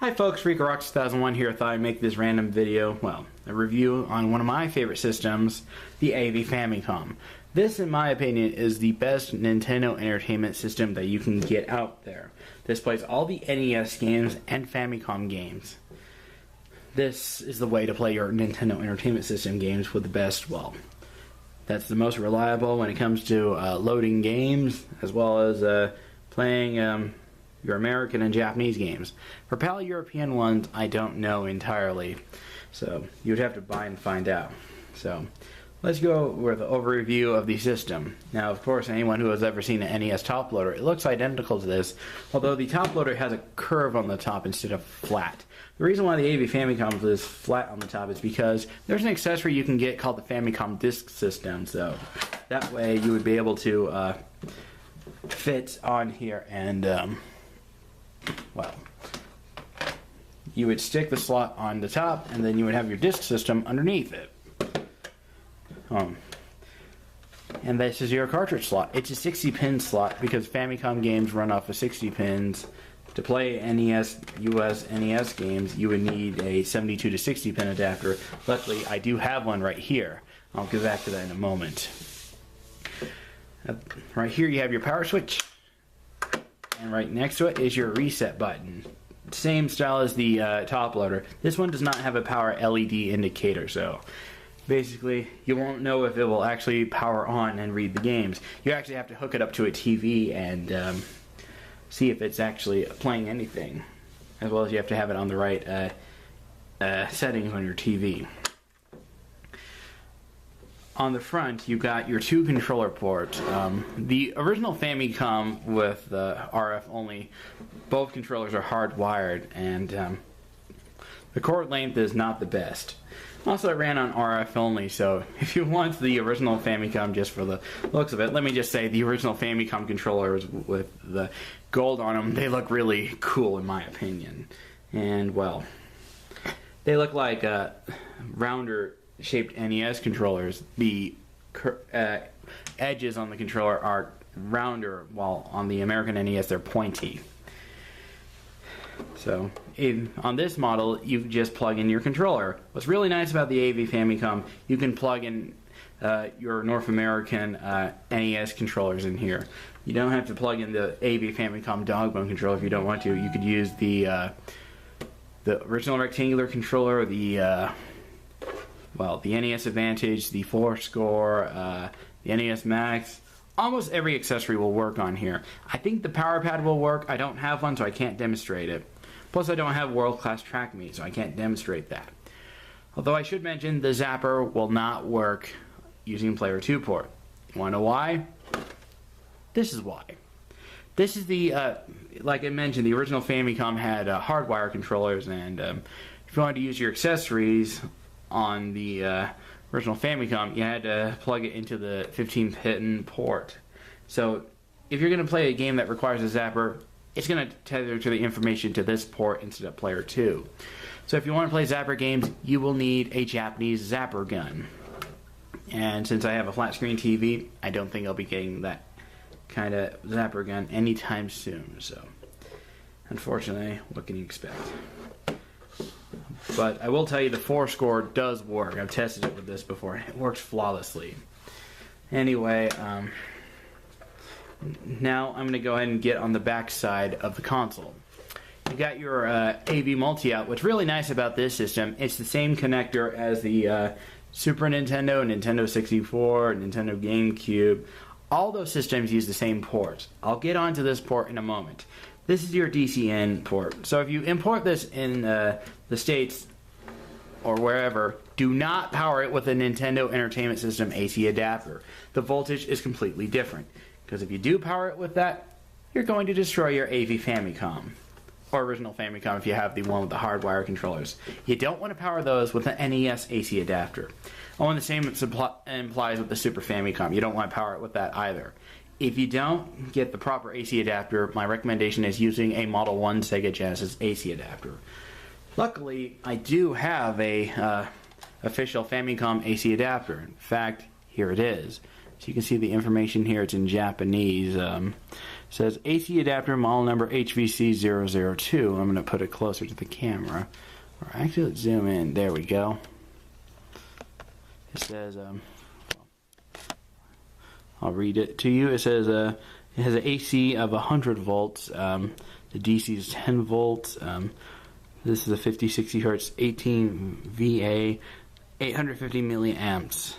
Hi folks, RicoRock2001 here. Thought I'd make this random video, well, a review on one of my favorite systems, the AV Famicom. This, in my opinion, is the best Nintendo Entertainment System that you can get out there. This plays all the NES games and Famicom games. This is the way to play your Nintendo Entertainment System games with the best, well, that's the most reliable when it comes to loading games, as well as playing your American and Japanese games. For PAL European ones, I don't know entirely, so you would have to buy and find out. So let's go with an overview of the system. Now, of course, anyone who has ever seen an NES top loader, it looks identical to this, although the top loader has a curve on the top instead of flat. The reason why the AV Famicom is flat on the top is because there's an accessory you can get called the Famicom Disk System, so that way you would be able to fit on here and well, you would stick the slot on the top and then you would have your disk system underneath it. And this is your cartridge slot. It's a 60-pin slot because Famicom games run off of 60 pins. To play NES, US NES games, you would need a 72 to 60 pin adapter. Luckily, I do have one right here. I'll get back to that in a moment. Right here you have your power switch. And right next to it is your reset button. Same style as the top loader. This one does not have a power LED indicator, so basically you won't know if it will actually power on and read the games. You actually have to hook it up to a TV and see if it's actually playing anything, as well as you have to have it on the right settings on your TV. On the front, you've got your two controller ports. The original Famicom with RF only, both controllers are hardwired, and the cord length is not the best. Also, it ran on RF only, so if you want the original Famicom just for the looks of it, let me just say the original Famicom controllers with the gold on them, they look really cool in my opinion. And, well, they look like rounder shaped NES controllers. The edges on the controller are rounder, while on the American NES they're pointy. So on this model you just plug in your controller. What's really nice about the AV Famicom, you can plug in your North American NES controllers in here. You don't have to plug in the AV Famicom Dogbone controller if you don't want to. You could use the original rectangular controller, the NES Advantage, the 4-score, the NES Max. Almost every accessory will work on here. I think the power pad will work. I don't have one, so I can't demonstrate it. Plus, I don't have world-class track meet, so I can't demonstrate that. Although I should mention, the zapper will not work using Player 2 port. You want to know why? This is why. This is the, like I mentioned, the original Famicom had hardwire controllers, and if you wanted to use your accessories on the original Famicom, you had to plug it into the 15-pin port. So if you're going to play a game that requires a zapper, it's going to tether to the information to this port instead of Player 2. So if you want to play zapper games, you will need a Japanese zapper gun. And since I have a flat screen TV, I don't think I'll be getting that kind of zapper gun anytime soon. So unfortunately, what can you expect? But I will tell you the 4-score does work. I've tested it with this before. It works flawlessly. Anyway, now I'm going to go ahead and get on the back side of the console. You got your AV multi-out. What's really nice about this system, it's the same connector as the Super Nintendo, Nintendo 64, Nintendo GameCube. All those systems use the same ports. I'll get onto this port in a moment. This is your DCN port. So if you import this in the States or wherever, do not power it with a Nintendo Entertainment System AC adapter. The voltage is completely different. Because if you do power it with that, you're going to destroy your AV Famicom. Or original Famicom if you have the one with the hardwire controllers. You don't want to power those with an NES AC adapter. Oh, and the same implies with the Super Famicom. You don't want to power it with that either. If you don't get the proper AC adapter, my recommendation is using a Model 1 Sega Genesis AC adapter. Luckily, I do have a official Famicom AC adapter. In fact, here it is. So you can see the information here. It's in Japanese. says AC adapter model number HVC002. I'm going to put it closer to the camera. Or actually, let's zoom in. There we go. It says, I'll read it to you. It says it has an AC of 100 volts. The DC is 10 volts. This is a 50-60 hertz 18 VA, 850 milliamps.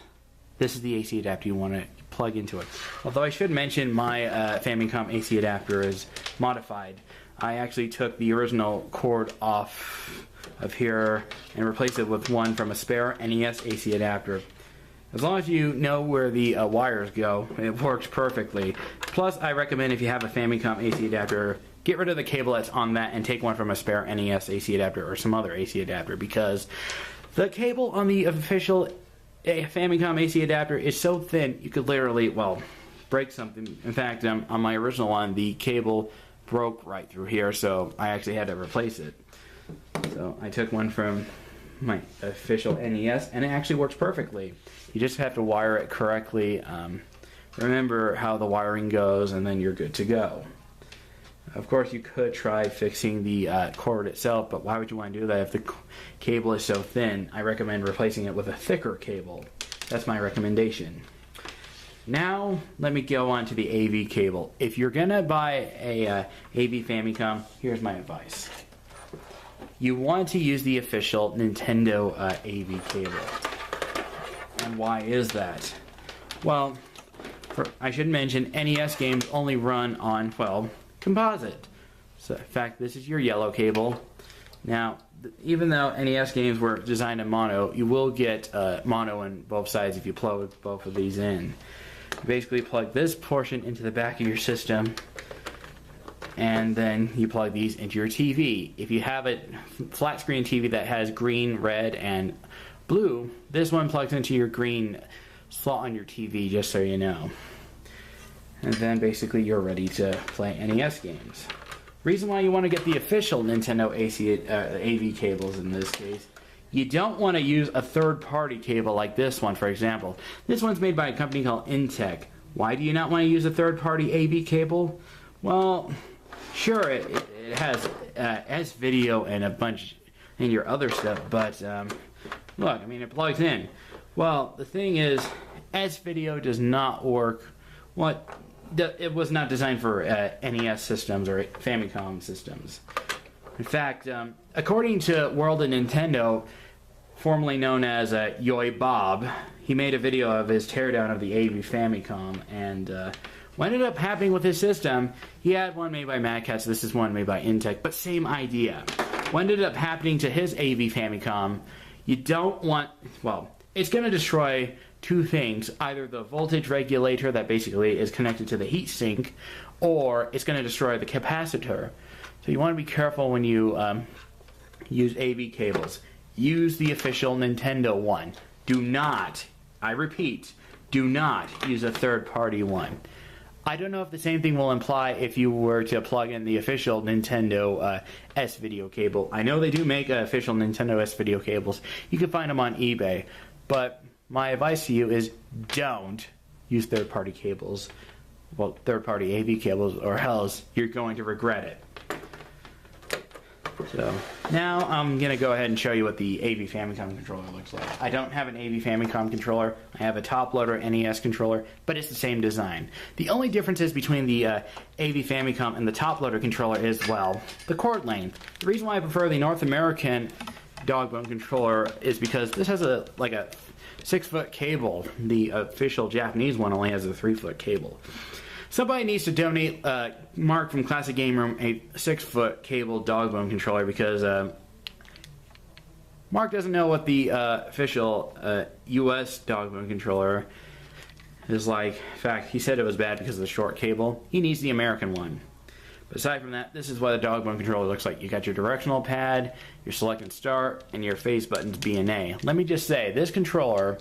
This is the AC adapter you want to plug into it. Although I should mention my Famicom AC adapter is modified. I actually took the original cord off of here and replaced it with one from a spare NES AC adapter. As long as you know where the wires go, it works perfectly. Plus, I recommend if you have a Famicom AC adapter, get rid of the cable that's on that and take one from a spare NES AC adapter or some other AC adapter, because the cable on the official Famicom AC adapter is so thin you could literally, well, break something. In fact, on my original one, the cable broke right through here, so I actually had to replace it. So I took one from my official NES, and it actually works perfectly. You just have to wire it correctly. Remember how the wiring goes, and then you're good to go. Of course, you could try fixing the cord itself, but why would you want to do that if the cable is so thin? I recommend replacing it with a thicker cable. That's my recommendation. Now, let me go on to the AV cable. If you're going to buy a AV Famicom, here's my advice. You want to use the official Nintendo AV cable. And why is that? Well, I should mention, NES games only run on, well, composite. So, in fact, this is your yellow cable. Now, even though NES games were designed in mono, you will get mono on both sides if you plug both of these in. You basically plug this portion into the back of your system, and then you plug these into your TV. If you have a flat screen TV that has green, red, and blue, this one plugs into your green slot on your TV, just so you know. And then basically you're ready to play NES games. Reason why you want to get the official Nintendo AV cables in this case, you don't want to use a third-party cable like this one, for example. This one's made by a company called Intech. Why do you not want to use a third-party AV cable? Well, sure, it has S-video and a bunch in your other stuff, but look, I mean, it plugs in. Well, the thing is, S-video does not work. It was not designed for NES systems or Famicom systems. In fact, according to World of Nintendo, formerly known as Yoy Bob, he made a video of his teardown of the AV Famicom, and what ended up happening with his system, he had one made by Mad Catz, this is one made by Intech, but same idea. What ended up happening to his AV Famicom, you don't want, well, it's going to destroy two things, either the voltage regulator that basically is connected to the heatsink, or it's going to destroy the capacitor. So you want to be careful when you use AV cables. Use the official Nintendo one. Do not, I repeat, do not use a third-party one. I don't know if the same thing will imply if you were to plug in the official Nintendo S-video cable. I know they do make official Nintendo S-video cables. You can find them on eBay. But my advice to you is don't use third-party cables. Well, third-party AV cables, or else you're going to regret it. So, now I'm going to go ahead and show you what the AV Famicom controller looks like. I don't have an AV Famicom controller. I have a top-loader NES controller, but it's the same design. The only differences between the AV Famicom and the top-loader controller is, well, the cord length. The reason why I prefer the North American Dogbone controller is because this has a 6-foot cable. The official Japanese one only has a 3-foot cable. Somebody needs to donate Mark from Classic Game Room a 6-foot cable Dogbone controller, because Mark doesn't know what the official US Dogbone controller is like. In fact, he said it was bad because of the short cable. He needs the American one. But aside from that, this is what a Dogbone controller looks like. You got your directional pad, your select and start, and your phase buttons B and A. Let me just say, this controller,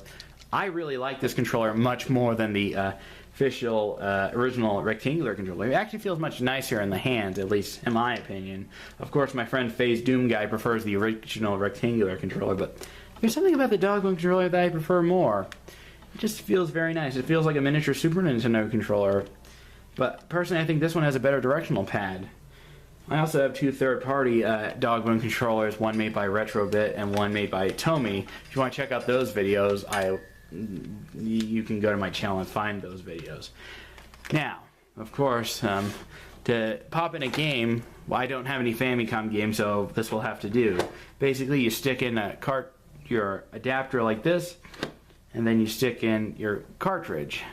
I really like this controller much more than the official original rectangular controller. It actually feels much nicer in the hands, at least in my opinion. Of course, my friend Phase Doom Guy prefers the original rectangular controller, but there's something about the Dogbone controller that I prefer more. It just feels very nice. It feels like a miniature Super Nintendo controller. But personally, I think this one has a better directional pad. I also have two third-party Dogbone controllers, one made by Retrobit and one made by Tomy. If you want to check out those videos, you can go to my channel and find those videos. Now, of course, to pop in a game, well, I don't have any Famicom games, so this will have to do. Basically, you stick in your adapter like this, and then you stick in your cartridge.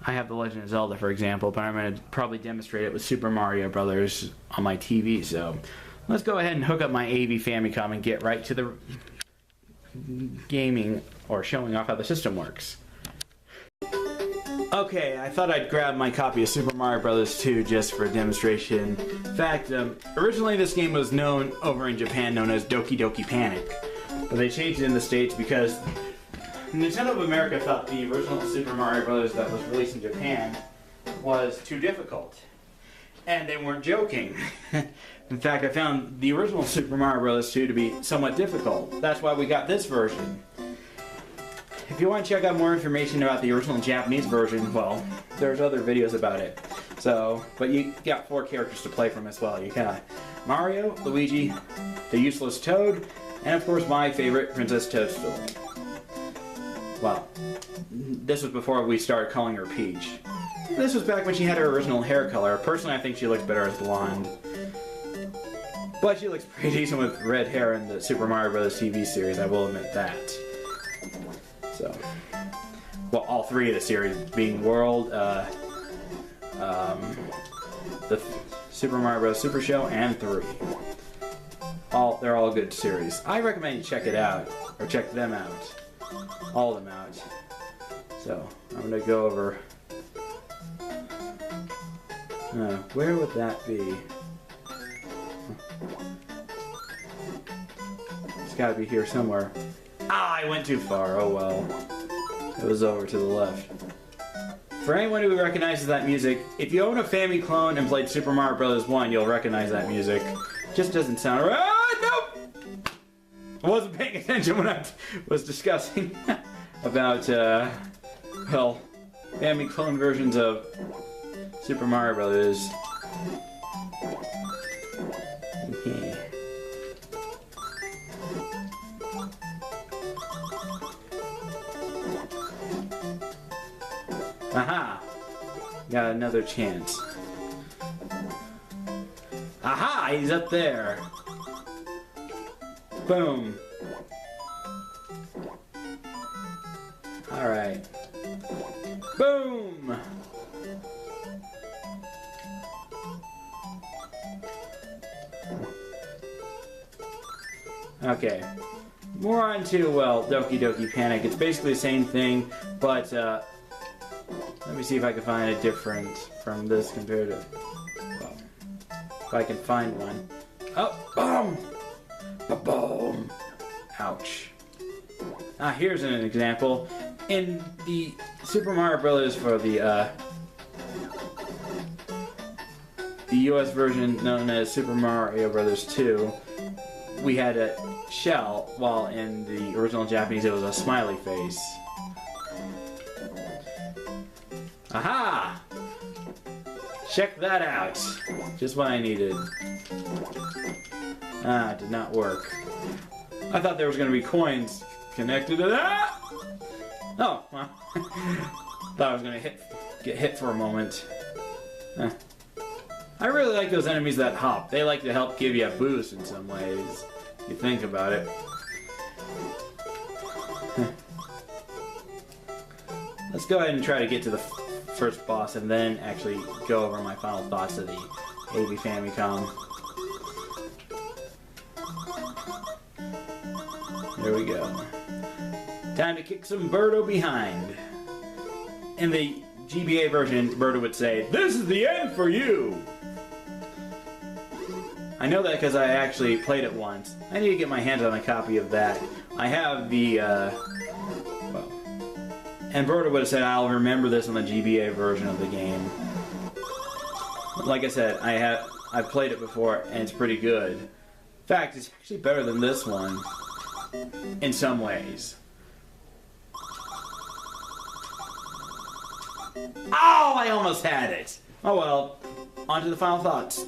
I have The Legend of Zelda, for example, but I'm going to probably demonstrate it with Super Mario Brothers on my TV. So let's go ahead and hook up my AV Famicom and get right to the gaming or showing off how the system works. Okay, I thought I'd grab my copy of Super Mario Brothers 2 just for a demonstration. In fact, originally this game was known over in Japan known as Doki Doki Panic, but they changed it in the States because Nintendo of America thought the original Super Mario Bros. That was released in Japan was too difficult. And they weren't joking. In fact, I found the original Super Mario Bros. 2 to be somewhat difficult. That's why we got this version. If you want to check out more information about the original Japanese version, well, there's other videos about it. So, but you got 4 characters to play from as well. You got Mario, Luigi, the useless Toad, and of course my favorite, Princess Toadstool. Well, this was before we started calling her Peach. This was back when she had her original hair color. Personally, I think she looks better as blonde. But she looks pretty decent with red hair in the Super Mario Bros. TV series, I will admit that. So, well, all 3 of the series, being World, the Super Mario Bros. Super Show, and 3. They're all good series. I recommend you check it out, or check them out. All of them out. So, I'm going to go over... where would that be? It's got to be here somewhere. Ah, I went too far. Oh well. It was over to the left. For anyone who recognizes that music, if you own a Famicom and played Super Mario Bros. 1, you'll recognize that music. Just doesn't sound right. Ah, nope! I wasn't paying attention when I was discussing about, well, Famicom versions of Super Mario Brothers. Okay. Aha! Got another chance. Aha! He's up there. Boom. Alright. Boom! Okay. More on to, well, Doki Doki Panic. It's basically the same thing, but, let me see if I can find a difference from this compared to, well, if I can find one. Oh, boom! Boom! Ouch. Ah, here's an example. In the Super Mario Brothers for the US version known as Super Mario Brothers 2, we had a shell, while in the original Japanese it was a smiley face. Aha! Check that out. Just what I needed. Ah, it did not work. I thought there was going to be coins connected to that. Oh, well. Thought I was going to get hit for a moment. I really like those enemies that hop. They like to help give you a boost in some ways, if you think about it. Let's go ahead and try to get to the first boss and then actually go over my final thoughts of the AV Famicom. There we go. Time to kick some Birdo behind. In the GBA version, Birdo would say, "This is the end for you!" I know that because I actually played it once. I need to get my hands on a copy of that. I have the, well, and Birdo would have said, "I'll remember this on the GBA version of the game." Like I said, I've played it before, and it's pretty good. In fact, it's actually better than this one, in some ways. Oh, I almost had it! Oh well, on to the final thoughts.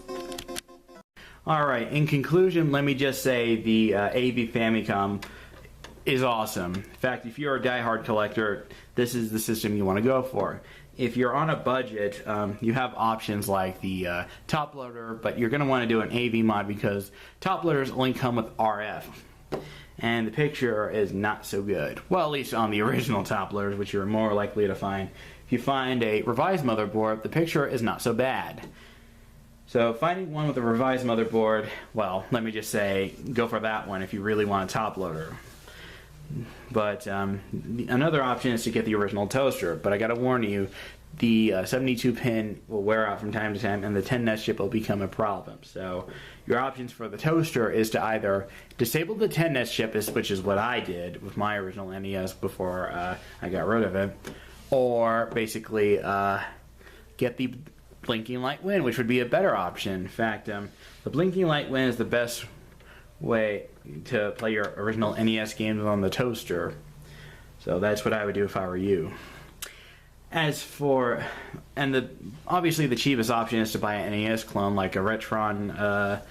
Alright, in conclusion, let me just say the AV Famicom is awesome. In fact, if you're a diehard collector, this is the system you want to go for. If you're on a budget, you have options like the top loader, but you're going to want to do an AV mod because top loaders only come with RF. And the picture is not so good. Well, at least on the original top loaders, which you're more likely to find. If you find a revised motherboard, the picture is not so bad. So finding one with a revised motherboard, well, let me just say, go for that one if you really want a top loader. But another option is to get the original toaster. But I gotta warn you, the 72 pin will wear out from time to time, and the 10 NES chip will become a problem. So your options for the toaster is to either disable the 10 NES chip, which is what I did with my original NES before I got rid of it, or basically get the blinking light win, which would be a better option. In fact, the blinking light win is the best way to play your original NES games on the toaster. So that's what I would do if I were you. As for, obviously the cheapest option is to buy an NES clone like a Retron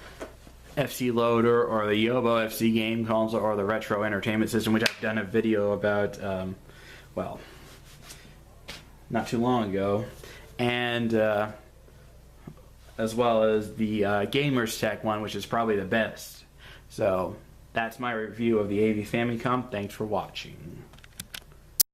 FC loader or the Yobo FC game console or the Retro Entertainment System, which I've done a video about, well, not too long ago. And as well as the Gamers Tech one, which is probably the best. So that's my review of the AV Famicom. Thanks for watching.